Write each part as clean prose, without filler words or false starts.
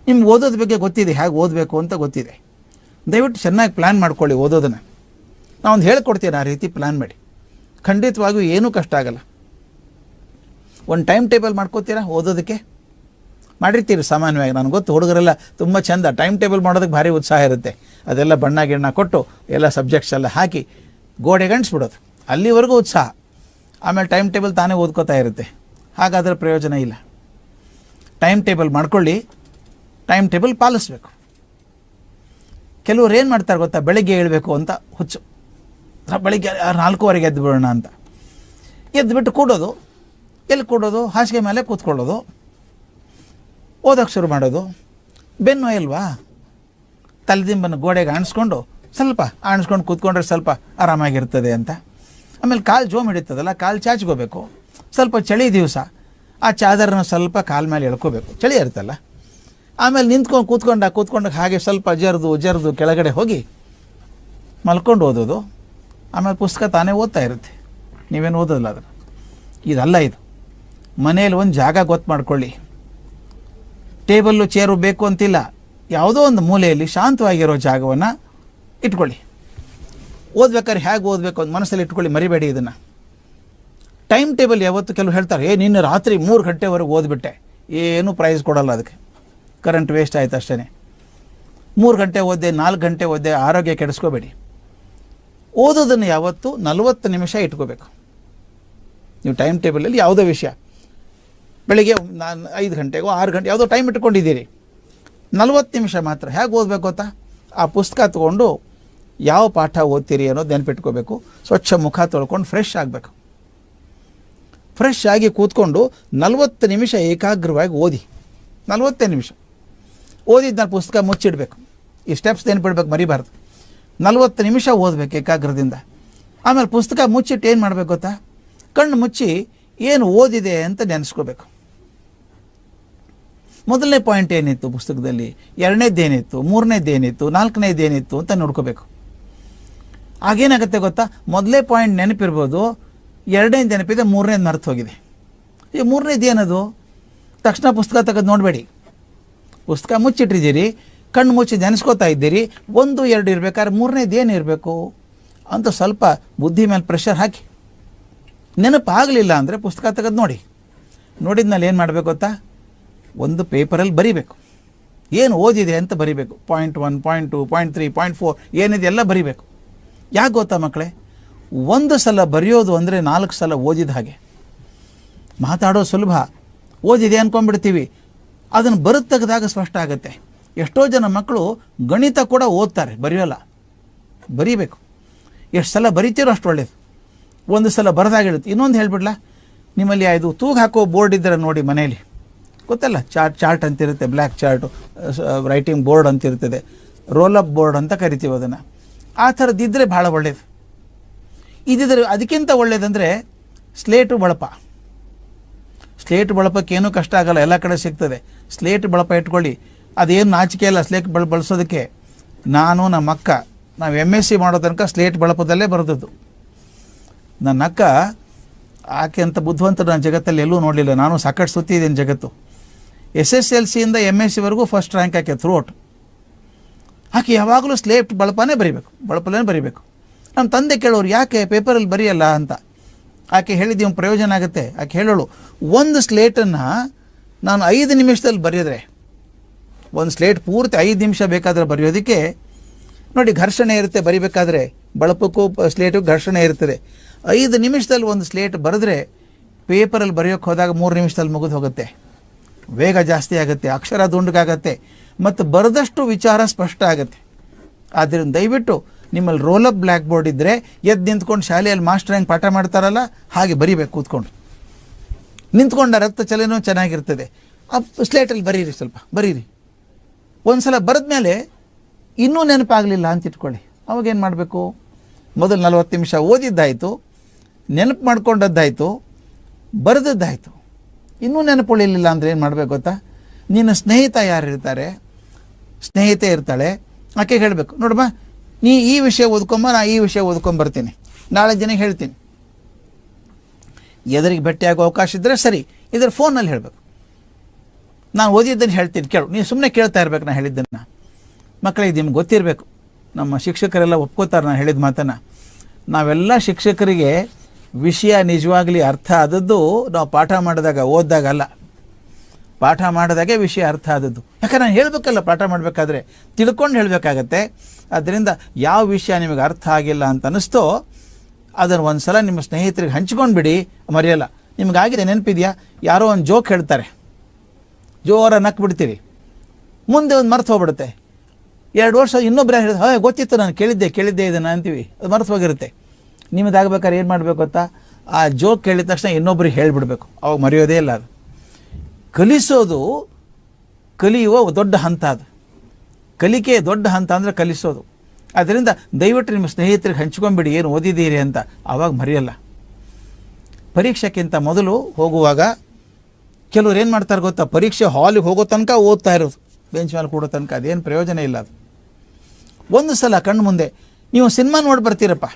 ನಿಮ್ಗೆ ಓದೋದ್ರ ಬಗ್ಗೆ ಗೊತ್ತಿದೆ, ಹೇಗೆ ಓದಬೇಕು ಅಂತ ಗೊತ್ತಿದೆ. ದಯವಿಟ್ಟು ಚೆನ್ನಾಗಿ ಪ್ಲ್ಯಾನ್ ಮಾಡ್ಕೊಳ್ಳಿ ಓದೋದನ್ನು. ನಾವೊಂದು ಹೇಳ್ಕೊಡ್ತೀನಿ, ಆ ರೀತಿ ಪ್ಲ್ಯಾನ್ ಮಾಡಿ. ಖಂಡಿತವಾಗಿಯೂ ಏನೂ ಕಷ್ಟ ಆಗಲ್ಲ. ಒಂದು ಟೈಮ್ ಟೇಬಲ್ ಮಾಡ್ಕೋತೀರಾ ಓದೋದಕ್ಕೆ? ಮಾಡಿರ್ತೀರಿ ಸಾಮಾನ್ಯವಾಗಿ, ನನಗೆ ಗೊತ್ತು. ಹುಡುಗರೆಲ್ಲ ತುಂಬ ಚೆಂದ ಟೈಮ್ ಟೇಬಲ್ ಮಾಡೋದಕ್ಕೆ ಭಾರಿ ಉತ್ಸಾಹ ಇರುತ್ತೆ. ಅದೆಲ್ಲ ಬಣ್ಣ ಗಿಣ್ಣ ಕೊಟ್ಟು ಎಲ್ಲ ಸಬ್ಜೆಕ್ಟ್ಸ್ ಎಲ್ಲ ಹಾಕಿ ಗೋಡೆಗೆ ಅಂಟಿಸ್ಬಿಡೋದು, ಅಲ್ಲಿವರೆಗೂ ಉತ್ಸಾಹ. ಆಮೇಲೆ ಟೈಮ್ ಟೇಬಲ್ ತಾನೇ ಓದ್ಕೋತಾ ಇರುತ್ತೆ. ಹಾಗಾದರೆ ಪ್ರಯೋಜನ ಇಲ್ಲ. ಟೈಮ್ ಟೇಬಲ್ ಮಾಡ್ಕೊಳ್ಳಿ, ಟೈಮ್ ಟೇಬಲ್ ಪಾಲಿಸ್ಬೇಕು. ಕೆಲವ್ರು ಏನು ಮಾಡ್ತಾರೆ ಗೊತ್ತಾ, ಬೆಳಗ್ಗೆ ಏಳಬೇಕು ಅಂತ ಹುಚ್ಚು. ಬೆಳಗ್ಗೆ 4:15 ಎದ್ದು ಬಿಡೋಣ ಅಂತ ಎದ್ದುಬಿಟ್ಟು ಕೂಡೋದು. ಎಲ್ಲಿ ಕೂಡೋದು? ಹಾಸಿಗೆ ಮೇಲೆ ಕೂತ್ಕೊಳ್ಳೋದು, ಓದೋಕ್ಕೆ ಶುರು ಮಾಡೋದು. ಬೆನ್ನು ಇಲ್ವಾ? ತಲೆದಿಂಬನ್ನು ಗೋಡೆಗೆ ಆಣಿಸ್ಕೊಂಡು ಸ್ವಲ್ಪ ಆಣಿಸ್ಕೊಂಡು ಕೂತ್ಕೊಂಡ್ರೆ ಸ್ವಲ್ಪ ಆರಾಮಾಗಿರ್ತದೆ ಅಂತ. ಆಮೇಲೆ ಕಾಲು ಜೋಮ್ ಹಿಡಿತದಲ್ಲ, ಕಾಲು ಚಾಚ್ಕೋಬೇಕು. ಸ್ವಲ್ಪ ಚಳಿ ದಿವಸ ಆ ಚಾದರನ್ನು ಸ್ವಲ್ಪ ಕಾಲ ಮೇಲೆ ಎಳ್ಕೋಬೇಕು, ಚಳಿ ಇರುತ್ತಲ್ಲ. ಆಮೇಲೆ ನಿಂತ್ಕೊಂಡು ಕೂತ್ಕೊಂಡಾಗ ಹಾಗೆ ಸ್ವಲ್ಪ ಜರ್ದು ಕೆಳಗಡೆ ಹೋಗಿ ಮಲ್ಕೊಂಡು ಓದೋದು. ಆಮೇಲೆ ಪುಸ್ತಕ ತಾನೇ ಓದ್ತಾ ಇರುತ್ತೆ, ನೀವೇನು ಓದೋದಿಲ್ಲ ಅದನ್ನು. ಇದಲ್ಲ ಇದು. ಮನೇಲಿ ಒಂದು ಜಾಗ ಗೊತ್ತು ಮಾಡ್ಕೊಳ್ಳಿ. ಟೇಬಲ್ಲು ಚೇರು ಬೇಕು ಅಂತಿಲ್ಲ, ಯಾವುದೋ ಒಂದು ಮೂಲೆಯಲ್ಲಿ ಶಾಂತವಾಗಿರೋ ಜಾಗವನ್ನು ಇಟ್ಕೊಳ್ಳಿ. ಓದ್ಬೇಕಾದ್ರೆ ಹೇಗೆ ಓದಬೇಕು ಅಂತ ಮನಸ್ಸಲ್ಲಿ ಇಟ್ಕೊಳ್ಳಿ, ಮರಿಬೇಡಿ ಇದನ್ನು. ಟೈಮ್ ಟೇಬಲ್ ಯಾವತ್ತು ಕೆಲವು ಹೇಳ್ತಾರೆ, ನಿನ್ನೆ ರಾತ್ರಿ 3 ಗಂಟೆವರೆಗೆ ಓದ್ಬಿಟ್ಟೆ. ಏನೂ ಪ್ರೈಸ್ ಕೊಡಲ್ಲ ಅದಕ್ಕೆ, ಕರೆಂಟ್ ವೇಸ್ಟ್ ಆಯ್ತು ಅಷ್ಟೇ. 3 ಗಂಟೆ ಓದ್ದೆ, 4 ಗಂಟೆ ಓದ್ದೆ, ಆರೋಗ್ಯ ಕೆಡಿಸ್ಕೋಬೇಡಿ. ಓದೋದನ್ನು ಯಾವತ್ತು 40 ನಿಮಿಷ ಇಟ್ಕೋಬೇಕು ನೀವು ಟೈಮ್ ಟೇಬಲಲ್ಲಿ. ಯಾವುದೋ ವಿಷಯ ಬೆಳಿಗ್ಗೆ 5 ಗಂಟೆಗೋ 6 ಗಂಟೆ ಯಾವುದೋ ಟೈಮ್ ಇಟ್ಕೊಂಡಿದ್ದೀರಿ, 40 ನಿಮಿಷ ಮಾತ್ರ. ಹೇಗೆ ಓದಬೇಕು ಗೊತ್ತಾ? ಆ ಪುಸ್ತಕ ತೊಗೊಂಡು ಯಾವ ಪಾಠ ಓದ್ತೀರಿ ಅನ್ನೋದು ನೆನಪಿಟ್ಕೋಬೇಕು. ಸ್ವಚ್ಛ ಮುಖ ತೊಳ್ಕೊಂಡು ಫ್ರೆಶ್ ಆಗಬೇಕು. ಫ್ರೆಶ್ ಆಗಿ ಕೂತ್ಕೊಂಡು 40 ನಿಮಿಷ ಏಕಾಗ್ರವಾಗಿ ಓದಿ. 40 ನಿಮಿಷ ಓದಿದ್ದು ನಾನು ಪುಸ್ತಕ ಮುಚ್ಚಿಡಬೇಕು. ಈ ಸ್ಟೆಪ್ಸ್ ನೆನಪಿಡ್ಬೇಕು, ಮರಿಬಾರ್ದು. 40 ನಿಮಿಷ ಓದಬೇಕು ಏಕಾಗ್ರದಿಂದ. ಆಮೇಲೆ ಪುಸ್ತಕ ಮುಚ್ಚಿಟ್ಟು ಏನು ಮಾಡಬೇಕು ಗೊತ್ತಾ? ಕಣ್ಣು ಮುಚ್ಚಿ ಏನು ಓದಿದೆ ಅಂತ ನೆನೆಸ್ಕೋಬೇಕು. ಮೊದಲನೇ ಪಾಯಿಂಟ್ ಏನಿತ್ತು ಪುಸ್ತಕದಲ್ಲಿ, 2ನೇದ್ದೇನಿತ್ತು, 3ನೇದ್ದೇನಿತ್ತು, 4ನೇದ್ದೇನಿತ್ತು ಅಂತ ನೋಡ್ಕೋಬೇಕು. ಆಗೇನಾಗುತ್ತೆ ಗೊತ್ತಾ? ಮೊದಲೇ ಪಾಯಿಂಟ್ ನೆನಪಿರ್ಬೋದು, 2ನೇದು ನೆನಪಿದೆ, 3ನೇದು ಮರೆತು ಹೋಗಿದೆ. ಈ 3ನೇದು ಏನದು? ತಕ್ಷಣ ಪುಸ್ತಕ ತೆಗೆದು ನೋಡಬೇಡಿ. ಪುಸ್ತಕ ಮುಚ್ಚಿಟ್ಟಿದ್ದೀರಿ, ಕಣ್ಣು ಮುಚ್ಚಿ ನೆನೆಸ್ಕೋತಾ ಇದ್ದೀರಿ. 1, 2 ಇರಬೇಕಾದ್ರೆ 3ನೇದು ಏನು ಇರಬೇಕು ಅಂತ ಸ್ವಲ್ಪ ಬುದ್ಧಿ ಮೇಲೆ ಪ್ರೆಷರ್ ಹಾಕಿ. ನೆನಪಾಗಲಿಲ್ಲ ಅಂದರೆ ಪುಸ್ತಕ ತೆಗೆದು ನೋಡಿ. ನೋಡಿದ್ಮೇಲೆ ಏನು ಮಾಡಬೇಕು ಗೊತ್ತಾ? ಒಂದು ಪೇಪರಲ್ಲಿ ಬರಿಬೇಕು, ಏನು ಓದಿದೆ ಅಂತ ಬರಿಬೇಕು. ಪಾಯಿಂಟ್ 1, ಪಾಯಿಂಟ್ 2, ಪಾಯಿಂಟ್ 3, ಪಾಯಿಂಟ್ 4 ಏನಿದೆ ಎಲ್ಲ ಬರಿಬೇಕು. ಯಾಕೆ ಗೊತ್ತಾ ಮಕ್ಕಳೇ? 1 ಸಲ ಬರೆಯೋದು ಅಂದರೆ 4 ಸಲ ಓದಿದ ಹಾಗೆ. ಮಾತಾಡೋದು ಸುಲಭ, ಓದಿದೆ ಅಂದ್ಕೊಂಡ್ಬಿಡ್ತೀವಿ. ಅದನ್ನು ಬರೆದು ತೆಗೆದಾಗ ಸ್ಪಷ್ಟ ಆಗುತ್ತೆ. ಎಷ್ಟೋ ಜನ ಮಕ್ಕಳು ಗಣಿತ ಕೂಡ ಓದ್ತಾರೆ, ಬರೆಯೋಲ್ಲ. ಬರೀಬೇಕು. ಎಷ್ಟು ಸಲ ಬರಿತೀರೋ ಅಷ್ಟು ಒಳ್ಳೇದು. 1 ಸಲ ಬರೆದಾಗಿರುತ್ತೆ. ಇನ್ನೊಂದು ಹೇಳ್ಬಿಡ್ಲಾ, ನಿಮ್ಮಲ್ಲಿ ಇದು ತೂಗು ಹಾಕೋ ಬೋರ್ಡ್ ಇದ್ದರೆ ನೋಡಿ ಮನೆಯಲ್ಲಿ, ಗೊತ್ತಲ್ಲ, ಚಾರ್ಟ್ ಅಂತಿರುತ್ತೆ, ಬ್ಲ್ಯಾಕ್ ಚಾರ್ಟು, ರೈಟಿಂಗ್ ಬೋರ್ಡ್ ಅಂತಿರ್ತದೆ, ರೋಲಪ್ ಬೋರ್ಡ್ ಅಂತ ಕರಿತೀವಿ ಅದನ್ನು. ಆ ಥರದ್ದಿದ್ದರೆ ಭಾಳ ಒಳ್ಳೆಯದು. ಇದಿದ್ರೆ ಅದಕ್ಕಿಂತ ಒಳ್ಳೆಯದಂದರೆ ಸ್ಲೇಟು ಬಳಪ. ಸ್ಲೇಟ್ ಬಳಪಕ್ಕೇನೂ ಕಷ್ಟ ಆಗಲ್ಲ, ಎಲ್ಲ ಕಡೆ ಸಿಗ್ತದೆ. ಸ್ಲೇಟ್ ಬಳಪ ಇಟ್ಕೊಳ್ಳಿ, ಅದೇನು ನಾಚಿಕೆ ಇಲ್ಲ ಸ್ಲೇಟ್ ಬಳಸೋದಕ್ಕೆ. ನಾನು ನಮ್ಮ ಅಕ್ಕ ನಾವು MSc ಮಾಡೋ ತನಕ ಸ್ಲೇಟ್ ಬಳಪದಲ್ಲೇ ಬರೆದದ್ದು. ನನ್ನ ಅಕ್ಕ ಆಕೆ ಅಂತ ಬುದ್ಧಿವಂತ ನಾನು ಜಗತ್ತಲ್ಲಿ ಎಲ್ಲೂ ನೋಡಲಿಲ್ಲ. ನಾನು ಸಾಕಷ್ಟು ಸುತ್ತಿದ್ದೀನಿ ಜಗತ್ತು. SSLCಯಿಂದ MScವರೆಗೂ ಫಸ್ಟ್ ರ್ಯಾಂಕ್ ಆಕೆ ಥ್ರೂಔಟ್. ಆಕೆ ಯಾವಾಗಲೂ ಸ್ಲೇಟ್ ಬಳಪನೇ ಬರೀಬೇಕು. ನಮ್ಮ ತಂದೆ ಕೇಳೋರು, ಯಾಕೆ ಪೇಪರಲ್ಲಿ ಬರೆಯಲ್ಲ ಅಂತ. ಆಕೆ ಹೇಳಿದ್ದೀವಿ ಪ್ರಯೋಜನ ಆಗುತ್ತೆ. ಆಕೆ ಹೇಳೋಳು, 1 ಸ್ಲೇಟನ್ನು ನಾನು 5 ನಿಮಿಷದಲ್ಲಿ ಬರೆಯೋದ್ರೆ, 1 ಸ್ಲೇಟ್ ಪೂರ್ತಿ 5 ನಿಮಿಷ ಬೇಕಾದರೆ ಬರೆಯೋದಕ್ಕೆ ನೋಡಿ, ಘರ್ಷಣೆ ಇರುತ್ತೆ ಬರಿಬೇಕಾದ್ರೆ. ಬಳಪಕ್ಕೂ ಸ್ಲೇಟಿಗೂ ಘರ್ಷಣೆ ಇರ್ತದೆ. 5 ನಿಮಿಷದಲ್ಲಿ 1 ಸ್ಲೇಟ್ ಬರೆದ್ರೆ ಪೇಪರಲ್ಲಿ ಬರೆಯೋಕ್ಕೆ ಹೋದಾಗ 3 ನಿಮಿಷದಲ್ಲಿ ಮುಗಿದು ಹೋಗುತ್ತೆ. ವೇಗ ಜಾಸ್ತಿ ಆಗುತ್ತೆ, ಅಕ್ಷರ ದುಂಡಗಾಗತ್ತೆ, ಮತ್ತು ಬರೆದಷ್ಟು ವಿಚಾರ ಸ್ಪಷ್ಟ ಆಗುತ್ತೆ. ಆದ್ದರಿಂದ ದಯವಿಟ್ಟು ನಿಮ್ಮಲ್ಲಿ ರೋಲಪ್ ಬ್ಲ್ಯಾಕ್ ಬೋರ್ಡ್ ಇದ್ದರೆ ಎದ್ದು ನಿಂತ್ಕೊಂಡು ಶಾಲೆಯಲ್ಲಿ ಮಾಸ್ಟರ್ ಹೆಂಗೆ ಪಾಠ ಮಾಡ್ತಾರಲ್ಲ ಹಾಗೆ ಬರಿಬೇಕು ಕೂತ್ಕೊಂಡು. ನಿಂತ್ಕೊಂಡ ರಕ್ತ ಚಲನೂ ಚೆನ್ನಾಗಿರ್ತದೆ. ಆ ಸ್ಲೇಟಲ್ಲಿ ಬರೀರಿ, ಸ್ವಲ್ಪ ಬರೀರಿ. 1 ಸಲ ಬರೆದ ಮೇಲೆ ಇನ್ನೂ ನೆನಪಾಗಲಿಲ್ಲ ಅಂತ ಇಟ್ಕೊಳ್ಳಿ. ಅವಾಗೇನು ಮಾಡಬೇಕು? ಮೊದಲು 40 ನಿಮಿಷ ಓದಿದ್ದಾಯಿತು, ನೆನಪು ಮಾಡ್ಕೊಂಡದ್ದಾಯಿತು, ಬರೆದದ್ದಾಯಿತು. ಇನ್ನೂ ನೆನಪುಳಿಲಿಲ್ಲ ಅಂದರೆ ಏನು ಮಾಡಬೇಕು ಗೊತ್ತಾ? ನಿನ್ನ ಸ್ನೇಹಿತ ಯಾರು ಇರ್ತಾರೆ, ಸ್ನೇಹಿತೆ ಇರ್ತಾಳೆ, ಆಕೆ ಹೇಳಬೇಕು, ನೋಡಮ್ಮ ನೀ ಈ ವಿಷಯ ಓದ್ಕೊಂಬ, ನಾ ಈ ವಿಷಯ ಓದ್ಕೊಂಬರ್ತೀನಿ, ನಾಳೆ ದಿನ ಹೇಳ್ತೀನಿ. ಎದುರಿಗೆ ಭೇಟಿಯಾಗೋ ಅವಕಾಶ ಇದ್ದರೆ ಸರಿ, ಇದರ ಫೋನಲ್ಲಿ ಹೇಳಬೇಕು. ನಾನು ಓದಿದ್ದನ್ನು ಹೇಳ್ತೀನಿ ಕೇಳು, ನೀವು ಸುಮ್ಮನೆ ಕೇಳ್ತಾ ಇರ್ಬೇಕು ನಾನು ಹೇಳಿದ್ದನ್ನು. ಮಕ್ಕಳಿಗೆ ನಿಮ್ಗೆ ಗೊತ್ತಿರಬೇಕು, ನಮ್ಮ ಶಿಕ್ಷಕರೆಲ್ಲ ಒಪ್ಕೋತಾರೆ ನಾನು ಹೇಳಿದ ಮಾತನ್ನು. ನಾವೆಲ್ಲ ಶಿಕ್ಷಕರಿಗೆ ವಿಷಯ ನಿಜವಾಗ್ಲಿ ಅರ್ಥ ಆದದ್ದು ನಾವು ಪಾಠ ಮಾಡಿದಾಗ ಓದಿದಾಗ ಅಲ್ಲ, ಪಾಠ ಮಾಡಿದಾಗೆ ವಿಷಯ ಅರ್ಥ ಆದದ್ದು. ಯಾಕಂದ್ರೆ ನಾನು ಹೇಳಬೇಕಲ್ಲ, ಪಾಠ ಮಾಡಬೇಕಾದ್ರೆ ತಿಳ್ಕೊಂಡು ಹೇಳಬೇಕಾಗತ್ತೆ. ಆದ್ದರಿಂದ ಯಾವ ವಿಷಯ ನಿಮಗೆ ಅರ್ಥ ಆಗಿಲ್ಲ ಅಂತ ಅನ್ನಿಸ್ತೋ ಅದನ್ನು ಒಂದು ಸಲ ನಿಮ್ಮ ಸ್ನೇಹಿತರಿಗೆ ಹಂಚ್ಕೊಂಡು ಬಿಡಿ, ಮರೆಯಲ್ಲ. ನಿಮಗಾಗಿದೆ, ನೆನಪಿದೆಯಾ? ಯಾರೋ ಒಂದು ಜೋಕ್ ಹೇಳ್ತಾರೆ, ಜೋರ ನಕ್ ಬಿಡ್ತೀರಿ, ಮುಂದೆ ಒಂದು ಮರ್ತು ಹೋಗ್ಬಿಡುತ್ತೆ. 2 ವರ್ಷ ಇನ್ನೊಬ್ಬರು ಹೇಳಿದ್ರೆ ಗೊತ್ತಿತ್ತು ನಾನು ಕೇಳಿದ್ದೆ ಇದನ್ನು ಅಂತೀವಿ, ಅದು ಮರ್ತು ಹೋಗಿರುತ್ತೆ. ನಿಮ್ಮದಾಗಬೇಕಾದ್ರೆ ಏನು ಮಾಡಬೇಕು ಗೊತ್ತಾ? ಆ ಜೋಕ್ ಕೇಳಿದ ತಕ್ಷಣ ಇನ್ನೊಬ್ರಿಗೆ ಹೇಳಿಬಿಡ್ಬೇಕು, ಅವಾಗ ಮರೆಯೋದೇ ಇಲ್ಲ. ಅದು ಕಲಿಸೋದು ಕಲಿಯುವ ದೊಡ್ಡ ಹಂತ, ಅದು ಕಲಿಕೆ ದೊಡ್ಡ ಹಂತ ಅಂದರೆ ಕಲಿಸೋದು. ಆದ್ದರಿಂದ ದಯವಿಟ್ಟು ನಿಮ್ಮ ಸ್ನೇಹಿತರಿಗೆ ಹಂಚ್ಕೊಂಡ್ಬಿಡಿ ಏನು ಓದಿದ್ದೀರಿ ಅಂತ, ಆವಾಗ ಮರೆಯಲ್ಲ. ಪರೀಕ್ಷೆಕ್ಕಿಂತ ಮೊದಲು ಹೋಗುವಾಗ ಕೆಲವ್ರು ಏನು ಮಾಡ್ತಾರೆ ಗೊತ್ತಾ? ಪರೀಕ್ಷೆ ಹಾಲಿಗೆ ಹೋಗೋ ತನಕ ಓದ್ತಾ ಇರೋದು, ಬೆಂಚ್ ಮೇಲೆ ಕೂಡೋ ತನಕ. ಅದೇನು ಪ್ರಯೋಜನ ಇಲ್ಲ. ಅದು ಒಂದು ಸಲ ಕಣ್ಣು ಮುಂದೆ ನೀವು ಸಿನಿಮಾ ನೋಡಿ ಬರ್ತೀರಪ್ಪ,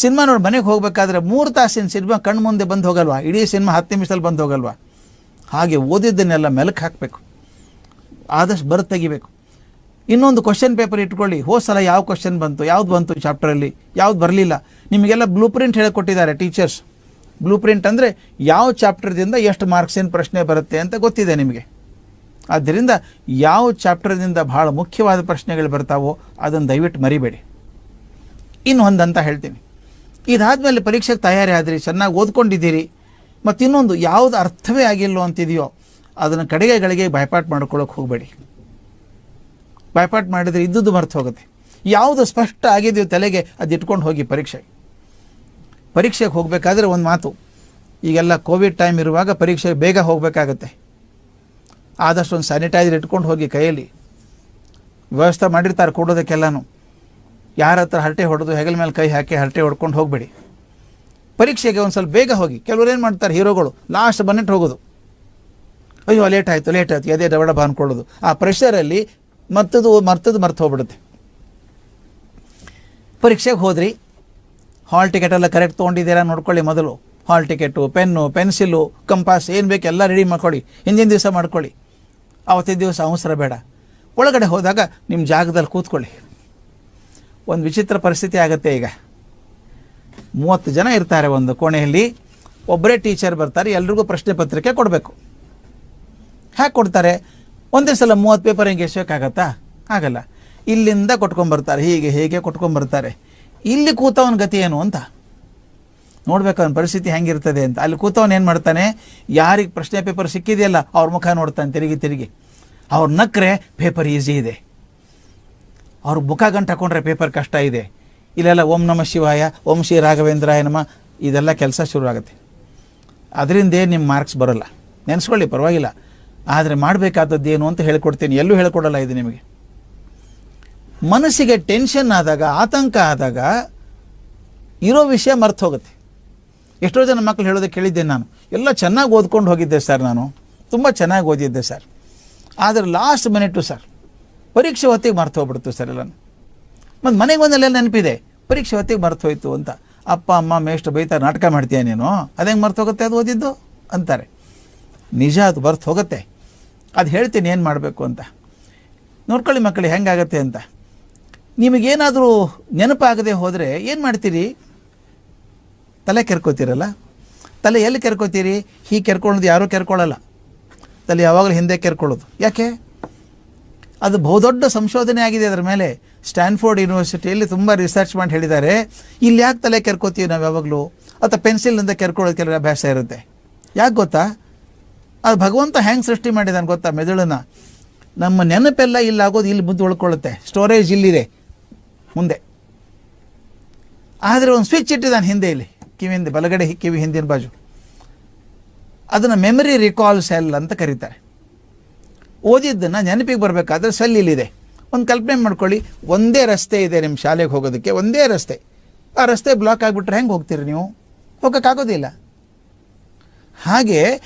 ಸಿನಿಮಾ ನೋಡಿ ಮನೆಗೆ ಹೋಗಬೇಕಾದ್ರೆ 3 ತಾಸಿನ ಸಿನಿಮಾ ಕಣ್ಣು ಮುಂದೆ ಬಂದು ಹೋಗಲ್ವಾ? ಇಡೀ ಸಿನಿಮಾ 10 ನಿಮಿಷದಲ್ಲಿ ಬಂದು ಹೋಗಲ್ವಾ? ಹಾಗೆ ಓದಿದ್ದನ್ನೆಲ್ಲ ಮೆಲಕ್ಕೆ ಹಾಕಬೇಕು, ಆದಷ್ಟು ಬರೆದು ತೆಗಿಬೇಕು. ಇನ್ನೊಂದು ಕ್ವಶನ್ ಪೇಪರ್ ಇಟ್ಕೊಳ್ಳಿ, ಹೋದ ಸಲ ಯಾವ ಕ್ವಶನ್ ಬಂತು, ಯಾವ್ದು ಬಂತು ಚಾಪ್ಟರಲ್ಲಿ, ಯಾವ್ದು ಬರಲಿಲ್ಲ. ನಿಮಗೆಲ್ಲ ಬ್ಲೂ ಪ್ರಿಂಟ್ ಹೇಳಿಕೊಟ್ಟಿದ್ದಾರೆ ಟೀಚರ್ಸ್. ಬ್ಲೂ ಪ್ರಿಂಟ್ ಅಂದರೆ ಯಾವ ಚಾಪ್ಟರ್ದಿಂದ ಎಷ್ಟು ಮಾರ್ಕ್ಸಿನ ಪ್ರಶ್ನೆ ಬರುತ್ತೆ ಅಂತ ಗೊತ್ತಿದೆ ನಿಮಗೆ. ಆದ್ದರಿಂದ ಯಾವ ಚಾಪ್ಟರ್ದಿಂದ ಭಾಳ ಮುಖ್ಯವಾದ ಪ್ರಶ್ನೆಗಳು ಬರ್ತಾವೋ ಅದನ್ನು ದಯವಿಟ್ಟು ಮರಿಬೇಡಿ. ಇನ್ನು ಒಂದು ಅಂತ ಹೇಳ್ತೀನಿ, ಇದಾದಮೇಲೆ ಪರೀಕ್ಷೆಗೆ ತಯಾರಿ ಆದ್ರಿ, ಚೆನ್ನಾಗಿ ಓದ್ಕೊಂಡಿದ್ದೀರಿ, ಮತ್ತು ಇನ್ನೊಂದು ಯಾವುದು ಅರ್ಥವೇ ಆಗಿಲ್ಲೋ ಅಂತಿದೆಯೋ ಅದನ್ನು ಕಡೆಗೆ ಬಾಯ್ಪಾಟ್ ಮಾಡ್ಕೊಳ್ಳೋಕೆ ಹೋಗಬೇಡಿ. ಬಾಯ್ಪಾಟ್ ಮಾಡಿದರೆ ಇದ್ದದ್ದು ಮರ್ತು ಹೋಗುತ್ತೆ. ಯಾವುದು ಸ್ಪಷ್ಟ ಆಗಿದೆಯೋ ತಲೆಗೆ ಅದು ಇಟ್ಕೊಂಡು ಹೋಗಿ ಪರೀಕ್ಷೆಗೆ ಹೋಗಬೇಕಾದ್ರೆ ಒಂದು ಮಾತು, ಈಗೆಲ್ಲ ಕೋವಿಡ್ ಟೈಮ್ ಇರುವಾಗ ಪರೀಕ್ಷೆಗೆ ಬೇಗ ಹೋಗಬೇಕಾಗತ್ತೆ. ಆದಷ್ಟು ಒಂದು ಸ್ಯಾನಿಟೈಸರ್ ಇಟ್ಕೊಂಡು ಹೋಗಿ, ಕೈಯಲ್ಲಿ ವ್ಯವಸ್ಥೆ ಮಾಡಿರ್ತಾರೆ ಕೊಡೋದಕ್ಕೆಲ್ಲನೂ. ಯಾರ ಹತ್ರ ಹರಟೆ ಹೊಡೆದು ಹೆಗಲ ಮೇಲೆ ಕೈ ಹಾಕಿ ಹರಟೆ ಹೊಡ್ಕೊಂಡು ಹೋಗಬೇಡಿ. ಪರೀಕ್ಷೆಗೆ ಒಂದು ಸ್ವಲ್ಪ ಬೇಗ ಹೋಗಿ. ಕೆಲವ್ರು ಏನು ಮಾಡ್ತಾರೆ, ಹೀರೋಗಳು ಲಾಸ್ಟ್ ಬಂದಿಟ್ಟು ಹೋಗೋದು, ಅಯ್ಯೋ ಲೇಟ್ ಆಯಿತು ಅದೇ ಡಬಡ ಅನ್ಕೊಳ್ಳೋದು. ಆ ಪ್ರೆಷರಲ್ಲಿ ಮರ್ತು ಹೋಗ್ಬಿಡುತ್ತೆ. ಪರೀಕ್ಷೆಗೆ ಹೋದ್ರಿ, ಹಾಲ್ ಟಿಕೆಟ್ ಎಲ್ಲ ಕರೆಕ್ಟ್ ತೊಗೊಂಡಿದ್ದೀರಾ ನೋಡ್ಕೊಳ್ಳಿ. ಮೊದಲು ಹಾಲ್ ಟಿಕೆಟು, ಪೆನ್ನು, ಪೆನ್ಸಿಲು, ಕಂಪಾಸ್ ಏನು ಬೇಕು ಎಲ್ಲ ರೆಡಿ ಮಾಡ್ಕೊಳ್ಳಿ. ಹಿಂದಿನ ದಿವಸ ಮಾಡ್ಕೊಳ್ಳಿ, ಅವತ್ತಿನ ದಿವಸ ಅವಸರ ಬೇಡ. ಒಳಗಡೆ ಹೋದಾಗ ನಿಮ್ಮ ಜಾಗದಲ್ಲಿ ಕೂತ್ಕೊಳ್ಳಿ. ಒಂದು ವಿಚಿತ್ರ ಪರಿಸ್ಥಿತಿ ಆಗುತ್ತೆ. ಈಗ 30 ಜನ ಇರ್ತಾರೆ ಒಂದು ಕೋಣೆಯಲ್ಲಿ, ಒಬ್ಬರೇ ಟೀಚರ್ ಬರ್ತಾರೆ, ಎಲ್ರಿಗೂ ಪ್ರಶ್ನೆ ಪತ್ರಿಕೆ ಕೊಡಬೇಕು. ಹೇಗೆ ಕೊಡ್ತಾರೆ? ಒಂದೇ ಸಲ 30 ಪೇಪರ್ ಹಿಂಗೆ ಎಸೋಕ್ಕಾಗತ್ತಾ? ಆಗಲ್ಲ. ಇಲ್ಲಿಂದ ಕೊಟ್ಕೊಂಬರ್ತಾರೆ, ಹೇಗೆ ಕೊಟ್ಕೊಂಬರ್ತಾರೆ. ಇಲ್ಲಿ ಕೂತವನ ಗತಿ ಏನು ಅಂತ ನೋಡ್ಬೇಕು, ಅವನ ಪರಿಸ್ಥಿತಿ ಹೆಂಗಿರ್ತದೆ ಅಂತ. ಅಲ್ಲಿ ಕೂತವನು ಏನು ಮಾಡ್ತಾನೆ, ಯಾರಿಗೆ ಪ್ರಶ್ನೆ ಪೇಪರ್ ಸಿಕ್ಕಿದೆಯಲ್ಲ ಅವ್ರ ಮುಖ ನೋಡ್ತಾನೆ ತಿರುಗಿ. ಅವ್ರು ನಕ್ಕರೆ ಪೇಪರ್ ಈಸಿ ಇದೆ, ಅವ್ರ ಮುಖ ಗಂಟು ಹಾಕೊಂಡ್ರೆ ಪೇಪರ್ ಕಷ್ಟ ಇದೆ. ಇಲ್ಲೆಲ್ಲ ಓಂ ನಮಃ ಶಿವಾಯ, ಓಂ ಶ್ರೀ ರಾಘವೇಂದ್ರಾಯ ನಮ, ಇದೆಲ್ಲ ಕೆಲಸ ಶುರುವಾಗುತ್ತೆ. ಅದರಿಂದ ನಿಮ್ಮ ಮಾರ್ಕ್ಸ್ ಬರೋಲ್ಲ, ನೆನೆಸ್ಕೊಳ್ಳಿ, ಪರವಾಗಿಲ್ಲ. ಆದರೆ ಮಾಡಬೇಕಾದದ್ದು ಏನು ಅಂತ ಹೇಳ್ಕೊಡ್ತೀನಿ, ಎಲ್ಲೂ ಹೇಳ್ಕೊಡಲ್ಲ ಇದು ನಿಮಗೆ. ಮನಸ್ಸಿಗೆ ಟೆನ್ಷನ್ ಆದಾಗ, ಆತಂಕ ಆದಾಗ ಇರೋ ವಿಷಯ ಮರ್ತು ಹೋಗುತ್ತೆ. ಎಷ್ಟೋ ಜನ ಮಕ್ಕಳು ಹೇಳೋದಕ್ಕೆ ಕೇಳಿದ್ದೆ ನಾನು, ಎಲ್ಲ ಚೆನ್ನಾಗಿ ಓದ್ಕೊಂಡು ಹೋಗಿದ್ದೆ ಸರ್, ನಾನು ತುಂಬ ಚೆನ್ನಾಗಿ ಓದಿದ್ದೆ ಸರ್, ಆದರೆ ಲಾಸ್ಟ್ ಮಿನಿಟು ಸರ್ ಪರೀಕ್ಷೆ ಹೊತ್ತಿಗೆ ಮರ್ತು ಹೋಗ್ಬಿಡ್ತು ಸರ್ ಎಲ್ಲನೂ. ಮತ್ತು ಮನೆಗೆ ಬಂದಲ್ಲೆಲ್ಲ ನೆನಪಿದೆ, ಪರೀಕ್ಷೆ ಹೊತ್ತಿಗೆ ಮರ್ತು ಹೋಯ್ತು ಅಂತ. ಅಪ್ಪ ಅಮ್ಮ ಮೇಷ್ಟು ಬೈತಾರೆ, ನಾಟಕ ಮಾಡ್ತೀಯ ನೀನು, ಅದೇಂಗೆ ಮರ್ತು ಹೋಗುತ್ತೆ ಅದು ಓದಿದ್ದು ಅಂತಾರೆ. ನಿಜ, ಅದು ಮರ್ತು ಹೋಗುತ್ತೆ. ಅದು ಹೇಳ್ತೀನಿ ಏನು ಮಾಡಬೇಕು ಅಂತ. ನೋಡ್ಕೊಳ್ಳಿ ಮಕ್ಕಳು ಹೆಂಗಾಗತ್ತೆ ಅಂತ. ನಿಮಗೇನಾದರೂ ನೆನಪಾಗದೆ ಹೋದರೆ ಏನು ಮಾಡ್ತೀರಿ? ತಲೆ ಕೆರ್ಕೋತೀರಲ್ಲ, ತಲೆ ಎಲ್ಲಿ ಕೆರ್ಕೋತೀರಿ? ಹೀಗೆ ಕೆರ್ಕೊಳ್ಳೋದು ಯಾರೂ ಕೆರ್ಕೊಳ್ಳಲ್ಲ, ತಲೆ ಯಾವಾಗಲೂ ಹಿಂದೆ ಕೆರ್ಕೊಳ್ಳೋದು. ಯಾಕೆ? ಅದು ಬಹುದೊಡ್ಡ ಸಂಶೋಧನೆ ಆಗಿದೆ ಅದರ ಮೇಲೆ. ಸ್ಟ್ಯಾನ್ಫೋರ್ಡ್ ಯೂನಿವರ್ಸಿಟಿಯಲ್ಲಿ ತುಂಬ ರಿಸರ್ಚ್ ಮಾಡಿ ಹೇಳಿದ್ದಾರೆ, ಇಲ್ಲಿ ಯಾಕೆ ತಲೆ ಕೆರ್ಕೋತೀವಿ ನಾವು ಯಾವಾಗಲೂ, ಅಥವಾ ಪೆನ್ಸಿಲ್ನಿಂದ ಕೆರ್ಕೊಳ್ಳೋದು ಕೆಲವು ಅಭ್ಯಾಸ ಇರುತ್ತೆ. ಯಾಕೆ ಗೊತ್ತಾ? ಅದು ಭಗವಂತ ಹೆಂಗೆ ಸೃಷ್ಟಿ ಮಾಡಿದಾನೆ ಗೊತ್ತಾ ಮೆದುಳನ್ನು? ನಮ್ಮ ನೆನಪೆಲ್ಲ ಇಲ್ಲಾಗೋದು ಇಲ್ಲಿ ಮುಂದೆ ಉಳ್ಕೊಳ್ಳುತ್ತೆ, ಸ್ಟೋರೇಜ್ ಇಲ್ಲಿದೆ ಮುಂದೆ. ಆದರೆ ಒಂದು ಸ್ವಿಚ್ ಇಟ್ಟಿದ್ದಾನೆ ಹಿಂದೆ, ಇಲ್ಲಿ ಕಿವಿ ಹಿಂದೆ, ಬಲಗಡೆ ಕಿವಿ ಹಿಂದಿನ ಬಾಜು. ಅದನ್ನು ಮೆಮರಿ ರಿಕಾಲ್ ಸೆಲ್ ಅಂತ ಕರೀತಾರೆ. ಓದಿದ್ದನ್ನು ನೆನಪಿಗೆ ಬರಬೇಕಾದ್ರೆ ಸೆಲ್ ಇಲ್ಲಿದೆ. ಒಂದು ಕಲ್ಪನೆ ಮಾಡ್ಕೊಳ್ಳಿ, ಒಂದೇ ರಸ್ತೆ ಇದೆ ನಿಮ್ಮ ಶಾಲೆಗೆ ಹೋಗೋದಕ್ಕೆ, ಒಂದೇ ರಸ್ತೆ. ಆ ರಸ್ತೆ ಬ್ಲಾಕ್ ಆಗಿಬಿಟ್ರೆ ಹೆಂಗೆ ಹೋಗ್ತೀರಿ ನೀವು? ಹೋಗೋಕ್ಕಾಗೋದಿಲ್ಲ. ಹಾಗೆ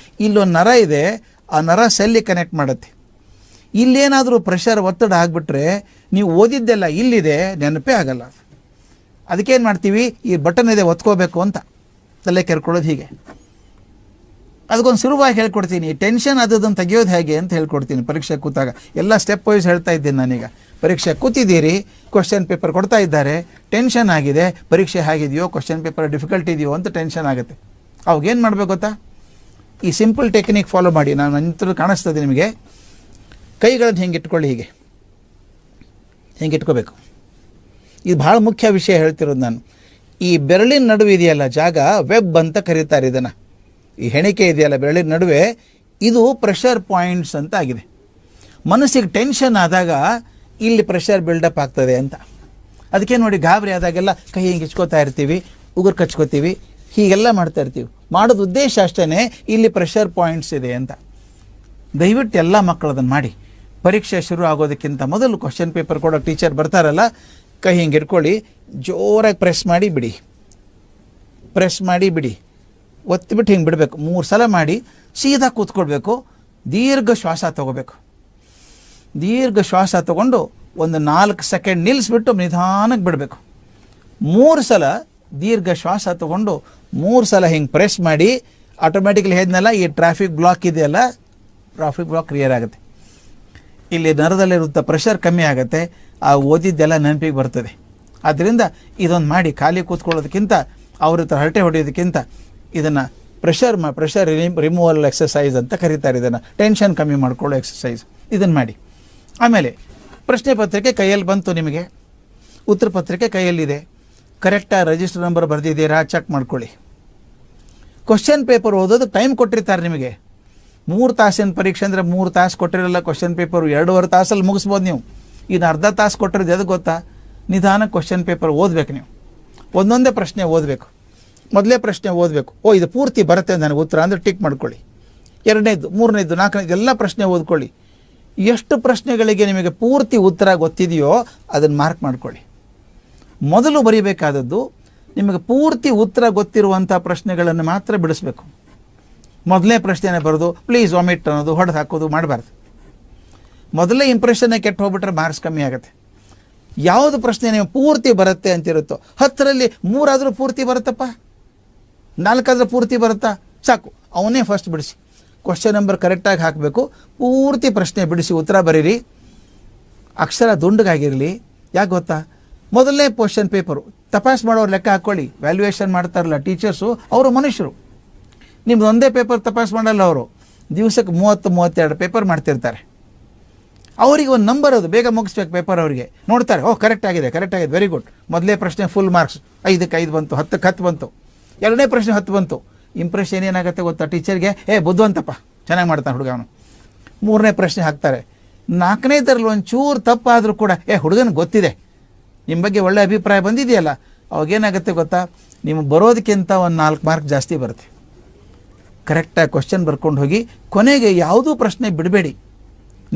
ಇಲ್ಲೊಂದು ನರ ಇದೆ, ಆ ನರ ಸೆಲ್ಲಿಗೆ ಕನೆಕ್ಟ್ ಮಾಡುತ್ತೆ. ಇಲ್ಲೇನಾದರೂ ಪ್ರೆಷರ್, ಒತ್ತಡ ಆಗಿಬಿಟ್ರೆ ನೀವು ಓದಿದ್ದೆಲ್ಲ ಇಲ್ಲಿದೆ, ನೆನಪೇ ಆಗಲ್ಲ. ಅದಕ್ಕೇನು ಮಾಡ್ತೀವಿ, ಈ ಬಟನ್ ಇದೆ ಒತ್ಕೋಬೇಕು ಅಂತ ತಲೆ ಕೆರ್ಕೊಳ್ಳೋದು. ಹೀಗೆ ಅದಕ್ಕೊಂದು ಸುಲಭವಾಗಿ ಹೇಳ್ಕೊಡ್ತೀನಿ. ಟೆನ್ಷನ್ ಅದನ್ನು ತೆಗೆಯೋದು ಹೇಗೆ ಅಂತ ಹೇಳ್ಕೊಡ್ತೀನಿ ಪರೀಕ್ಷೆ ಕೂತಾಗ. ಎಲ್ಲ ಸ್ಟೆಪ್ ವೈಸ್ ಹೇಳ್ತಾ ಇದ್ದೀನಿ ನಾನೀಗ. ಪರೀಕ್ಷೆ ಕೂತಿದ್ದೀರಿ, ಕ್ವಶನ್ ಪೇಪರ್ ಕೊಡ್ತಾ ಇದ್ದಾರೆ, ಟೆನ್ಷನ್ ಆಗಿದೆ, ಪರೀಕ್ಷೆ ಹೇಗಿದೆಯೋ, ಕ್ವಶನ್ ಪೇಪರ್ ಡಿಫಿಕಲ್ಟ್ ಇದೆಯೋ ಅಂತ ಟೆನ್ಷನ್ ಆಗುತ್ತೆ. ಅವಾಗೇನು ಮಾಡಬೇಕು ಗೊತ್ತಾ? ಈ ಸಿಂಪಲ್ ಟೆಕ್ನಿಕ್ ಫಾಲೋ ಮಾಡಿ. ನಾನು ನಂತರ ಕಾಣಿಸ್ತದೆ ನಿಮಗೆ. ಕೈಗಳನ್ನು ಹಿಂಗೆ ಇಟ್ಕೊಳ್ಳಿ, ಹಿಂಗೆ ಇಟ್ಕೋಬೇಕು. ಇದು ಭಾಳ ಮುಖ್ಯ ವಿಷಯ ಹೇಳ್ತಿರೋದು ನಾನು. ಈ ಬೆರಳಿನ ನಡುವೆ ಇದೆಯಲ್ಲ ಜಾಗ, ವೆಬ್ ಅಂತ ಕರೀತಾರೆ ಇದನ್ನು. ಈ ಹೆಣಿಕೆ ಇದೆಯಲ್ಲ ಬೆರಳಿನ ನಡುವೆ, ಇದು ಪ್ರೆಷರ್ ಪಾಯಿಂಟ್ಸ್ ಅಂತ ಆಗಿದೆ. ಮನಸ್ಸಿಗೆ ಟೆನ್ಷನ್ ಆದಾಗ ಇಲ್ಲಿ ಪ್ರೆಷರ್ ಬಿಲ್ಡಪ್ ಆಗ್ತದೆ ಅಂತ. ಅದಕ್ಕೆ ನೋಡಿ, ಗಾಬರಿ ಆದಾಗೆಲ್ಲ ಕೈ ಹಿಂಗೆ ಇಚ್ಕೋತಾ ಇರ್ತೀವಿ, ಉಗುರು ಕಚ್ಕೋತೀವಿ, ಹೀಗೆಲ್ಲ ಮಾಡ್ತಾ ಇರ್ತೀವಿ. ಮಾಡೋದು ಉದ್ದೇಶ ಅಷ್ಟೇ, ಇಲ್ಲಿ ಪ್ರೆಷರ್ ಪಾಯಿಂಟ್ಸ್ ಇದೆ ಅಂತ. ದಯವಿಟ್ಟು ಎಲ್ಲ ಮಕ್ಕಳು ಅದನ್ನು ಮಾಡಿ. ಪರೀಕ್ಷೆ ಶುರು ಆಗೋದಕ್ಕಿಂತ ಮೊದಲು ಕ್ವಶನ್ ಪೇಪರ್ ಕೊಡೋ ಟೀಚರ್ ಬರ್ತಾರಲ್ಲ, ಕೈ ಹಿಂಗೆ ಇಟ್ಕೊಳ್ಳಿ, ಜೋರಾಗಿ ಪ್ರೆಸ್ ಮಾಡಿ ಬಿಡಿ, ಪ್ರೆಸ್ ಮಾಡಿ ಬಿಡಿ, ಒತ್ತಿಬಿಟ್ಟು ಹಿಂಗೆ ಬಿಡಬೇಕು. 3 ಸಲ ಮಾಡಿ ಸೀದಾ ಕೂತ್ಕೊಳ್ಬೇಕು. ದೀರ್ಘ ಶ್ವಾಸ ತಗೋಬೇಕು. ದೀರ್ಘ ಶ್ವಾಸ ತಗೊಂಡು ಒಂದು 4 ಸೆಕೆಂಡ್ ನಿಲ್ಲಿಸ್ಬಿಟ್ಟು ನಿಧಾನಕ್ಕೆ ಬಿಡಬೇಕು. 3 ಸಲ ದೀರ್ಘ ಶ್ವಾಸ ತಗೊಂಡು 3 ಸಲ ಹಿಂಗೆ ಪ್ರೆಸ್ ಮಾಡಿ, ಆಟೋಮೆಟಿಕ್ಲಿ ಹೇಳಿದ್ನಲ್ಲ, ಈ ಟ್ರಾಫಿಕ್ ಬ್ಲಾಕ್ ಇದೆಯಲ್ಲ, ಟ್ರಾಫಿಕ್ ಬ್ಲಾಕ್ ಕ್ಲಿಯರ್ ಆಗುತ್ತೆ. ಇಲ್ಲಿ ನರದಲ್ಲಿರುತ್ತ ಪ್ರೆಷರ್ ಕಮ್ಮಿ ಆಗುತ್ತೆ, ಆ ಓದಿದ್ದೆಲ್ಲ ನೆನಪಿಗೆ ಬರ್ತದೆ. ಆದ್ದರಿಂದ ಇದೊಂದು ಮಾಡಿ. ಖಾಲಿ ಕೂತ್ಕೊಳ್ಳೋದಕ್ಕಿಂತ, ಅವ್ರ ಹತ್ರ ಹರಟೆ ಹೊಡೆಯೋದಕ್ಕಿಂತ ಇದನ್ನು ಪ್ರೆಷರ್ ರಿಮೂವಲ್ ಎಕ್ಸಸೈಸ್ ಅಂತ ಕರೀತಾರೆ. ಇದನ್ನು ಟೆನ್ಷನ್ ಕಮ್ಮಿ ಮಾಡ್ಕೊಳ್ಳೋ ಎಕ್ಸಸೈಸ್. ಇದನ್ನು ಮಾಡಿ. ಆಮೇಲೆ ಪ್ರಶ್ನೆ ಪತ್ರಿಕೆ ಕೈಯಲ್ಲಿ ಬಂತು ನಿಮಗೆ, ಉತ್ತರ ಪತ್ರಿಕೆ ಕೈಯಲ್ಲಿದೆ, ಕರೆಕ್ಟಾಗಿ ರಿಜಿಸ್ಟರ್ ನಂಬರ್ ಬರೆದಿದ್ದೀರಾ, ಚೆಕ್ ಮಾಡ್ಕೊಳ್ಳಿ. ಕ್ವಶನ್ ಪೇಪರ್ ಓದೋದು ಟೈಮ್ ಕೊಟ್ಟಿರ್ತಾರೆ ನಿಮಗೆ. 3 ತಾಸಿನ ಪರೀಕ್ಷೆ ಅಂದರೆ 3 ತಾಸು ಕೊಟ್ಟಿರಲ್ಲ ಕ್ವಶನ್ ಪೇಪರು, 2.5 ತಾಸಲ್ಲಿ ಮುಗಿಸ್ಬೋದು ನೀವು. ಇನ್ನು ಅರ್ಧ ತಾಸು ಕೊಟ್ಟಿರೋದು ಎದು ಗೊತ್ತಾ? ನಿಧಾನ ಕ್ವಶನ್ ಪೇಪರ್ ಓದಬೇಕು ನೀವು. ಒಂದೊಂದೇ ಪ್ರಶ್ನೆ ಓದಬೇಕು. ಮೊದಲೇ ಪ್ರಶ್ನೆ ಓದಬೇಕು. ಇದು ಪೂರ್ತಿ ಬರುತ್ತೆ ನನಗೆ ಉತ್ತರ ಅಂದರೆ ಟಿಕ್ ಮಾಡ್ಕೊಳ್ಳಿ. 2ನೇದು, 3ನೇದು, 4ನೇದು ಎಲ್ಲ ಪ್ರಶ್ನೆ ಓದ್ಕೊಳ್ಳಿ. ಎಷ್ಟು ಪ್ರಶ್ನೆಗಳಿಗೆ ನಿಮಗೆ ಪೂರ್ತಿ ಉತ್ತರ ಗೊತ್ತಿದೆಯೋ ಅದನ್ನು ಮಾರ್ಕ್ ಮಾಡ್ಕೊಳ್ಳಿ. ಮೊದಲು ಬರೀಬೇಕಾದದ್ದು ನಿಮಗೆ ಪೂರ್ತಿ ಉತ್ತರ ಗೊತ್ತಿರುವಂಥ ಪ್ರಶ್ನೆಗಳನ್ನು ಮಾತ್ರ ಬಿಡಿಸ್ಬೇಕು. ಮೊದಲನೇ ಪ್ರಶ್ನೆನೇ ಬರೋದು ಪ್ಲೀಸ್ ವಾಮಿಟ್ ಅನ್ನೋದು, ಹೊಡೆದು ಹಾಕೋದು ಮಾಡಬಾರ್ದು. ಮೊದಲೇ ಇಂಪ್ರೆಷನ್ನೇ ಕೆಟ್ಟು ಹೋಗ್ಬಿಟ್ರೆ ಮಾರ್ಕ್ಸ್ ಕಮ್ಮಿ ಆಗುತ್ತೆ. ಯಾವುದು ಪ್ರಶ್ನೆ ನೀವು ಪೂರ್ತಿ ಬರುತ್ತೆ ಅಂತಿರುತ್ತೋ, 10ರಲ್ಲಿ 3 ಆದರೂ ಪೂರ್ತಿ ಬರುತ್ತಪ್ಪ, 4 ಆದರೂ ಪೂರ್ತಿ ಬರುತ್ತಾ, ಸಾಕು, ಅವನ್ನೇ ಫಸ್ಟ್ ಬಿಡಿಸಿ. ಕ್ವಶನ್ ನಂಬರ್ ಕರೆಕ್ಟಾಗಿ ಹಾಕಬೇಕು. ಪೂರ್ತಿ ಪ್ರಶ್ನೆ ಬಿಡಿಸಿ ಉತ್ತರ ಬರೀರಿ. ಅಕ್ಷರ ದುಂಡಗಾಗಿರಲಿ. ಯಾಕೆ ಗೊತ್ತಾ? ಮೊದಲನೇ ಕ್ವಶನ್ ಪೇಪರು ತಪಾಸ್ ಮಾಡೋರು ಲೆಕ್ಕ ಹಾಕ್ಕೊಳ್ಳಿ. ವ್ಯಾಲ್ಯೂಯೇಷನ್ ಮಾಡ್ತಾರಲ್ಲ ಟೀಚರ್ಸು, ಅವರು ಮನುಷ್ಯರು. ನಿಮ್ದು ಒಂದೇ ಪೇಪರ್ ತಪಾಸ್ ಮಾಡಲ್ಲ ಅವರು. ದಿವಸಕ್ಕೆ 30-32 ಪೇಪರ್ ಮಾಡ್ತಿರ್ತಾರೆ. ಅವರಿಗೆ ಒಂದು ನಂಬರ್, ಅದು ಬೇಗ ಮುಗಿಸ್ಬೇಕು ಪೇಪರ್. ಅವರಿಗೆ ನೋಡ್ತಾರೆ, ಕರೆಕ್ಟ್ ಆಗಿದೆ, ವೆರಿ ಗುಡ್. ಮೊದಲೇ ಪ್ರಶ್ನೆ ಫುಲ್ ಮಾರ್ಕ್ಸ್, 5ಕ್ಕೆ 5 ಬಂತು, 10ಕ್ಕೆ 10 ಬಂತು. 2ನೇ ಪ್ರಶ್ನೆ 10 ಬಂತು. ಇಂಪ್ರೆಷನ್ ಏನಾಗುತ್ತೆ ಗೊತ್ತಾ ಟೀಚರ್ಗೆ? ಬುದ್ಧಿವಂತಪ್ಪ, ಚೆನ್ನಾಗಿ ಮಾಡ್ತಾನೆ ಹುಡುಗ ಅವನು. 3ನೇ ಪ್ರಶ್ನೆ ಹಾಕ್ತಾರೆ. 4ನೇದರಲ್ಲಿ ಒಂಚೂರು ತಪ್ಪಾದರೂ ಕೂಡ ಹುಡುಗನ ಗೊತ್ತಿದೆ, ನಿಮ್ಮ ಬಗ್ಗೆ ಒಳ್ಳೆ ಅಭಿಪ್ರಾಯ ಬಂದಿದೆಯಲ್ಲ, ಅವಾಗೇನಾಗುತ್ತೆ ಗೊತ್ತಾ? ನಿಮಗೆ ಬರೋದಕ್ಕಿಂತ ಒಂದು 4 ಮಾರ್ಕ್ ಜಾಸ್ತಿ ಬರುತ್ತೆ. ಕರೆಕ್ಟಾಗಿ ಕ್ವಶನ್ ಬರ್ಕೊಂಡು ಹೋಗಿ. ಕೊನೆಗೆ ಯಾವುದೂ ಪ್ರಶ್ನೆ ಬಿಡಬೇಡಿ.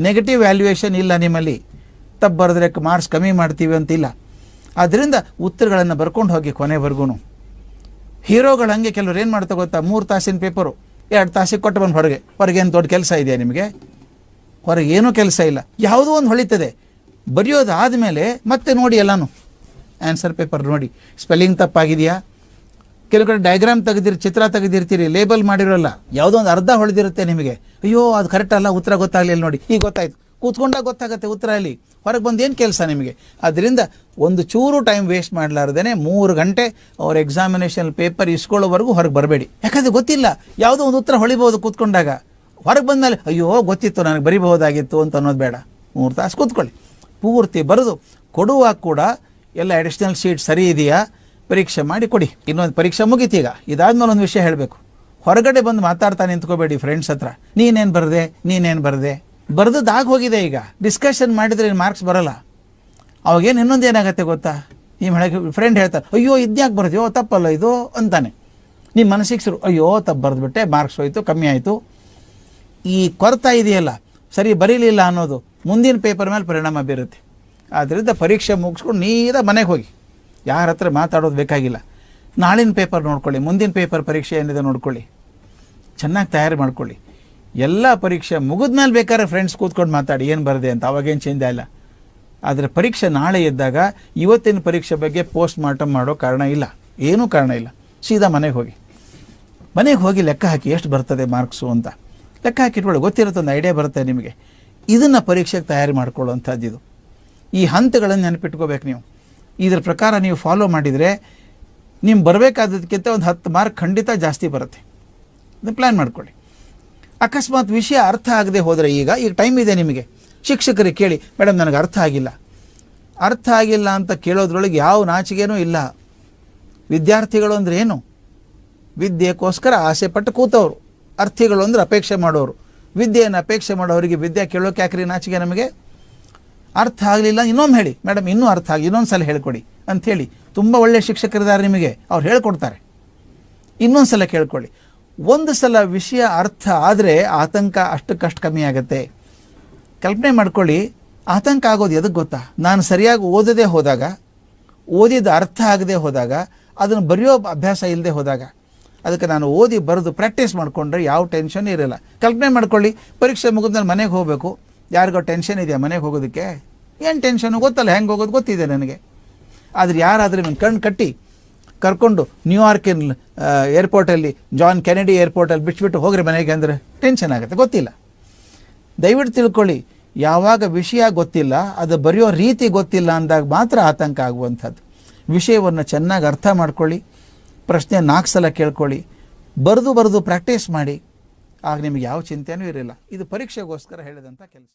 ನೆಗೆಟಿವ್ ವ್ಯಾಲ್ಯೂಯೇಷನ್ ಇಲ್ಲ ನಿಮ್ಮಲ್ಲಿ. ತಪ್ಪು ಬರೆದ್ರೆ ಮಾರ್ಕ್ಸ್ ಕಮ್ಮಿ ಮಾಡ್ತೀವಿ ಅಂತಿಲ್ಲ. ಆದ್ದರಿಂದ ಉತ್ತರಗಳನ್ನು ಬರ್ಕೊಂಡು ಹೋಗಿ ಕೊನೆವರೆಗೂ. ಹೀರೋಗಳು ಹಂಗೆ ಕೆಲವ್ರು ಏನು ಮಾಡ್ತಾ ಗೊತ್ತಾ? 3 ತಾಸಿನ ಪೇಪರು 2 ತಾಸಿಗೆ ಕೊಟ್ಟು ಬಂದು ಹೊರಗೇನು ದೊಡ್ಡ ಕೆಲಸ ಇದೆಯಾ ನಿಮಗೆ? ಹೊರಗೆ ಏನೂ ಕೆಲಸ ಇಲ್ಲ. ಯಾವುದೋ ಒಂದು ಹೊಳಿತದೆ. ಬರೆಯೋದು ಆದಮೇಲೆ ಮತ್ತೆ ನೋಡಿ ಎಲ್ಲನೂ ಆನ್ಸರ್ ಪೇಪರ್ ನೋಡಿ, ಸ್ಪೆಲ್ಲಿಂಗ್ ತಪ್ಪಾಗಿದೆಯಾ, ಕೆಲವು ಕಡೆ ಡಯಾಗ್ರಾಮ್ ಚಿತ್ರ ತೆಗೆದಿರ್ತೀರಿ, ಲೇಬಲ್ ಮಾಡಿರೋಲ್ಲ, ಯಾವುದೋ ಒಂದು ಅರ್ಧ ಹೊಳೆದಿರುತ್ತೆ ನಿಮಗೆ. ಅಯ್ಯೋ ಅದು ಕರೆಕ್ಟ್ ಅಲ್ಲ, ಉತ್ತರ ಗೊತ್ತಾಗಲಿಲ್ಲ ನೋಡಿ. ಈಗ ಗೊತ್ತಾಯ್ತು, ಕೂತ್ಕೊಂಡಾಗ ಗೊತ್ತಾಗುತ್ತೆ ಉತ್ತರ. ಅಲ್ಲಿ ಹೊರಗೆ ಬಂದು ಏನು ಕೆಲಸ ನಿಮಗೆ? ಅದರಿಂದ ಒಂದು ಚೂರು ಟೈಮ್ ವೇಸ್ಟ್ ಮಾಡಲಾರ್ದೇ 3 ಗಂಟೆ ಅವ್ರ ಎಕ್ಸಾಮಿನೇಷನ್ ಪೇಪರ್ ಇಸ್ಕೊಳ್ಳೋವರೆಗೂ ಹೊರಗೆ ಬರಬೇಡಿ. ಯಾಕಂದರೆ ಗೊತ್ತಿಲ್ಲ, ಯಾವುದೋ ಒಂದು ಉತ್ತರ ಹೊಳಿಬೋದು ಕೂತ್ಕೊಂಡಾಗ. ಹೊರಗೆ ಬಂದಮೇಲೆ ಅಯ್ಯೋ ಗೊತ್ತಿತ್ತು ನನಗೆ, ಬರಿಬಹುದಾಗಿತ್ತು ಅಂತ ಅನ್ನೋದು ಬೇಡ. 3 ತಾಸು ಕೂತ್ಕೊಳ್ಳಿ, ಪೂರ್ತಿ ಬರೆದು ಕೊಡುವಾಗ ಕೂಡ ಎಲ್ಲ ಅಡಿಷ್ನಲ್ ಶೀಟ್ ಸರಿ ಇದೆಯಾ ಪರೀಕ್ಷೆ ಮಾಡಿ ಕೊಡಿ. ಇನ್ನೊಂದು ಪರೀಕ್ಷೆ ಮುಗೀತೀಗ. ಇದಾದ್ಮೇಲೆ ಒಂದು ವಿಷಯ ಹೇಳಬೇಕು. ಹೊರಗಡೆ ಬಂದು ಮಾತಾಡ್ತಾ ನಿಂತ್ಕೋಬೇಡಿ ಫ್ರೆಂಡ್ಸ್ ಹತ್ರ. ನೀನೇನು ಬರೆದೆ ಬರೆದದ್ದು ಹೋಗಿದೆ. ಈಗ ಡಿಸ್ಕಷನ್ ಮಾಡಿದರೆ ಮಾರ್ಕ್ಸ್ ಬರೋಲ್ಲ. ಅವಾಗೇನು ಇನ್ನೊಂದು ಏನಾಗುತ್ತೆ ಗೊತ್ತಾ? ನಿಮ್ಮ ಹಳೆಗೆ ಫ್ರೆಂಡ್ ಹೇಳ್ತಾರೆ, ಅಯ್ಯೋ ಇದ್ಯಾಕೆ ಬರ್ತೀಯೋ, ತಪ್ಪಲ್ಲ ಇದು ಅಂತಾನೆ. ನಿಮ್ಮ ಮನಸ್ಸಿಗೆ ಶುರು, ಅಯ್ಯೋ ತಪ್ಪು ಬರೆದ್ಬಿಟ್ಟೆ, ಮಾರ್ಕ್ಸ್ ಹೋಯಿತು, ಕಮ್ಮಿ ಆಯಿತು. ಈ ಕೊರತಾ ಇದೆಯಲ್ಲ, ಸರಿ ಬರೀಲಿಲ್ಲ ಅನ್ನೋದು ಮುಂದಿನ ಪೇಪರ್ ಮೇಲೆ ಪರಿಣಾಮ ಬೀರುತ್ತೆ. ಆದ್ದರಿಂದ ಪರೀಕ್ಷೆ ಮುಗಿಸ್ಕೊಂಡು ನೀರ ಮನೆಗೆ ಹೋಗಿ, ಯಾರ ಹತ್ರ ಮಾತಾಡೋದು ಬೇಕಾಗಿಲ್ಲ. ನಾಳಿನ ಪೇಪರ್ ನೋಡ್ಕೊಳ್ಳಿ, ಮುಂದಿನ ಪೇಪರ್ ಪರೀಕ್ಷೆ ಏನಿದೆ ನೋಡ್ಕೊಳ್ಳಿ, ಚೆನ್ನಾಗಿ ತಯಾರಿ ಮಾಡ್ಕೊಳ್ಳಿ. ಎಲ್ಲ ಪರೀಕ್ಷೆ ಮುಗಿದ್ಮೇಲೆ ಬೇಕಾದ್ರೆ ಫ್ರೆಂಡ್ಸ್ ಕೂತ್ಕೊಂಡು ಮಾತಾಡಿ ಏನು ಬರದೆ ಅಂತ, ಅವಾಗೇನು ಚಿಂತೆ ಇಲ್ಲ. ಆದರೆ ಪರೀಕ್ಷೆ ನಾಳೆ ಇದ್ದಾಗ ಇವತ್ತಿನ ಪರೀಕ್ಷೆ ಬಗ್ಗೆ ಪೋಸ್ಟ್ ಮಾರ್ಟಮ್ ಮಾಡೋ ಕಾರಣ ಇಲ್ಲ, ಏನೂ ಕಾರಣ ಇಲ್ಲ. ಸೀದಾ ಮನೆಗೆ ಹೋಗಿ ಮನೆಗೆ ಹೋಗಿ ಲೆಕ್ಕ ಹಾಕಿ ಎಷ್ಟು ಬರ್ತದೆ ಮಾರ್ಕ್ಸು ಅಂತ ಲೆಕ್ಕ ಹಾಕಿಟ್ಕೊಳ್ಳಿ, ಗೊತ್ತಿರುತ್ತೆ, ಒಂದು ಐಡಿಯಾ ಬರುತ್ತೆ ನಿಮಗೆ. ಇದನ್ನು ಪರೀಕ್ಷೆಗೆ ತಯಾರಿ ಮಾಡ್ಕೊಳ್ಳುವಂಥದ್ದು ಇದು. ಈ ಹಂತಗಳನ್ನು ನೆನಪಿಟ್ಕೋಬೇಕು ನೀವು. ಇದರ ಪ್ರಕಾರ ನೀವು ಫಾಲೋ ಮಾಡಿದರೆ ನೀವು ಬರಬೇಕಾದದಕ್ಕಿಂತ ಒಂದು 10 ಮಾರ್ಕ್ ಖಂಡಿತ ಜಾಸ್ತಿ ಬರುತ್ತೆ. ಅದನ್ನು ಪ್ಲ್ಯಾನ್ ಮಾಡ್ಕೊಳ್ಳಿ. ಅಕಸ್ಮಾತ್ ವಿಷಯ ಅರ್ಥ ಆಗದೆ ಹೋದರೆ ಈಗ ಟೈಮ್ ಇದೆ ನಿಮಗೆ. ಶಿಕ್ಷಕರಿಗೆ ಕೇಳಿ, ಮೇಡಮ್ ನನಗೆ ಅರ್ಥ ಆಗಿಲ್ಲ ಅಂತ ಕೇಳೋದ್ರೊಳಗೆ ಯಾವ ನಾಚಿಕೆನೂ ಇಲ್ಲ. ವಿದ್ಯಾರ್ಥಿಗಳು ಅಂದರೆ ಏನು? ವಿದ್ಯೆಗೋಸ್ಕರ ಆಸೆ ಪಟ್ಟು ಕೂತವರು. ಅರ್ಥಿಗಳು ಅಂದರೆ ಅಪೇಕ್ಷೆ ಮಾಡೋರು. ವಿದ್ಯೆಯನ್ನು ಅಪೇಕ್ಷೆ ಮಾಡೋರಿಗೆ ವಿದ್ಯೆ ಕೇಳೋಕೆ ಯಾಕ್ರಿ ನಾಚಿಕೆ ನಮಗೆ? ಅರ್ಥ ಆಗಲಿಲ್ಲ ಇನ್ನೊಮ್ಮೆ ಹೇಳಿ, ಮೇಡಮ್ ಇನ್ನೂ ಅರ್ಥ ಆಗಿ ಇನ್ನೊಂದು ಸಲ ಹೇಳ್ಕೊಡಿ ಅಂಥೇಳಿ. ತುಂಬ ಒಳ್ಳೆಯ ಶಿಕ್ಷಕರಿದ್ದಾರೆ ನಿಮಗೆ, ಅವ್ರು ಹೇಳ್ಕೊಡ್ತಾರೆ. ಇನ್ನೊಂದು ಸಲ ಕೇಳ್ಕೊಳ್ಳಿ. ಒಂದು ಸಲ ವಿಷಯ ಅರ್ಥ ಆದರೆ ಆತಂಕ ಅಷ್ಟಕ್ಕಷ್ಟು ಕಮ್ಮಿ ಆಗುತ್ತೆ. ಕಲ್ಪನೆ ಮಾಡ್ಕೊಳ್ಳಿ, ಆತಂಕ ಆಗೋದು ಎದಕ್ಕೆ ಗೊತ್ತಾ? ನಾನು ಸರಿಯಾಗಿ ಓದದೇ ಹೋದಾಗ, ಓದಿದ ಅರ್ಥ ಆಗದೆ ಹೋದಾಗ, ಅದನ್ನು ಬರೆಯೋ ಅಭ್ಯಾಸ ಇಲ್ಲದೆ ಹೋದಾಗ. ಅದಕ್ಕೆ ನಾನು ಓದಿ ಬರೆದು ಪ್ರಾಕ್ಟೀಸ್ ಮಾಡಿಕೊಂಡ್ರೆ ಯಾವ ಟೆನ್ಷನ್ ಇರೋಲ್ಲ. ಕಲ್ಪನೆ ಮಾಡ್ಕೊಳ್ಳಿ, ಪರೀಕ್ಷೆ ಮುಗಿದ್ಮೇಲೆ ಮನೆಗೆ ಹೋಗಬೇಕು. ಯಾರಿಗೋ ಟೆನ್ಷನ್ ಇದೆಯಾ ಮನೆಗೆ ಹೋಗೋದಕ್ಕೆ? ಏನು ಟೆನ್ಷನು ಗೊತ್ತಲ್ಲ, ಹೆಂಗೆ ಹೋಗೋದು ಗೊತ್ತಿದೆ ನನಗೆ. ಆದರೆ ಯಾರಾದರೂ ನಿಮ್ಮ ಕಣ್ಣು ಕಟ್ಟಿ ಕರ್ಕೊಂಡು ನ್ಯೂಯಾರ್ಕಿನ ಏರ್ಪೋರ್ಟಲ್ಲಿ, ಜಾನ್ ಕೆನೆಡಿ ಏರ್ಪೋರ್ಟಲ್ಲಿ ಬಿಟ್ಬಿಟ್ಟು ಹೋಗ್ರಿ ಮನೆಗೆ ಅಂದರೆ ಟೆನ್ಷನ್ ಆಗುತ್ತೆ, ಗೊತ್ತಿಲ್ಲ. ದಯವಿಟ್ಟು ತಿಳ್ಕೊಳ್ಳಿ, ಯಾವಾಗ ವಿಷಯ ಗೊತ್ತಿಲ್ಲ, ಅದು ಬರೆಯೋ ರೀತಿ ಗೊತ್ತಿಲ್ಲ ಅಂದಾಗ ಮಾತ್ರ ಆತಂಕ ಆಗುವಂಥದ್ದು. ವಿಷಯವನ್ನು ಚೆನ್ನಾಗಿ ಅರ್ಥ ಮಾಡ್ಕೊಳ್ಳಿ, ಪ್ರಶ್ನೆ 4 ಸಲ ಕೇಳ್ಕೊಳ್ಳಿ, ಬರೆದು ಪ್ರಾಕ್ಟೀಸ್ ಮಾಡಿ. ಆಗ ನಿಮಗೆ ಯಾವ ಚಿಂತೆಯೂ ಇರಲಿಲ್ಲ. ಇದು ಪರೀಕ್ಷೆಗೋಸ್ಕರ ಹೇಳಿದಂಥ ಕೆಲಸ.